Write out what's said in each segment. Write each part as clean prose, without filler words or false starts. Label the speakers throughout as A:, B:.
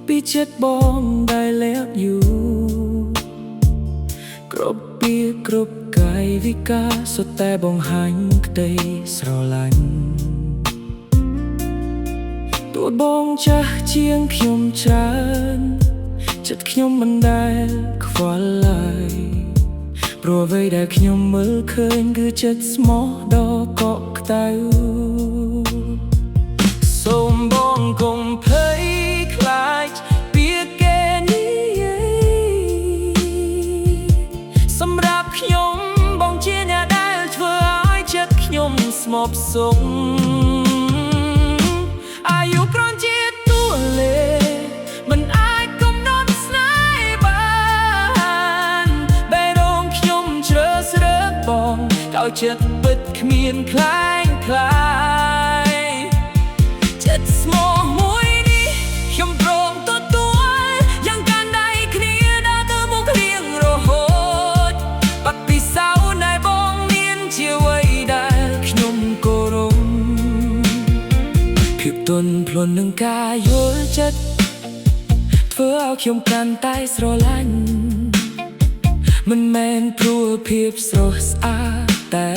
A: ពីចិត្តបងដែលលាក់อยู่គ្រប់ពីគ្រប់កាយវិការសុទ្ធតែបង្ហាញក្តីស្រឡាញ់ទោះបងចាស់ជាងខ្ញុំច្រើនចិត្តខ្ញុំមិនដែលខ្វល់ឡើយព្រោះអ្វីដែលខ្ញុំមើលឃើញគឺចិត្តស្មោះដ៏កក់ក្តៅសូមបងកុំភ័យខ្លាចពីគេនេះសម្រាប់ខ្ញុំបងជាអ្នកដែលធ្វើឲ្យចិត្តខ្ញុំស្មោកសុខអាយុគ្រាន់ជាតួលេខមិនអាចកំណត់ស្នេហ៍បានបែររងខ្ញុំជ្រើសរើសបងដោយចិត្តពិតគ្មានខ្លែងខ្លាយចិត្តស្មោះមួយនេះខ្ញុំព្រមទទួលយ៉ាងកាន់ដៃគ្នាដើរទៅមុខរៀងរហូតបទពិសោធន៍ដែលបងមានជាអ្វីដែលខ្ញុំគោរពភាពទន់ភ្លន់នឹងការយល់ចិត្តធ្វើឲ្យខ្ញុំកាន់តែស្រឡាញ់មិនមែនព្រោះភាពស្រស់ស្អាតតែ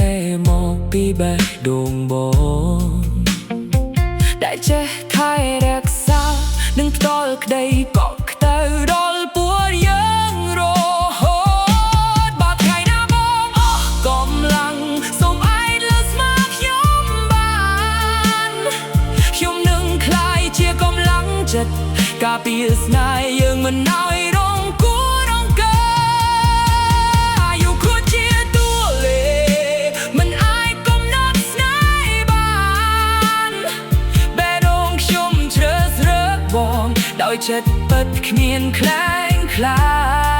A: មកពីបេះដូងបងដែលចេះថែរក្សានិងផ្ដល់ក្តីកក់ក្តៅដល់ពួកយើងរហូតបើថ្ងៃណាបងអស់កម្លាំងសូមឯងលើស្មាខ្ញុំបានខ្ញុំនឹងក្លាយជាកម្លាំងចិត្តការពារស្នេហ៍យើងមិនឲ្យរងគូរងកើអាយុគ្រាន់ជាតួលេខមិនអាចកំណត់ស្នេហ៍បានបែររងខ្ញុំជ្រើសរើសបងដោយចិត្តពិតគ្មានខ្លែងខ្លាច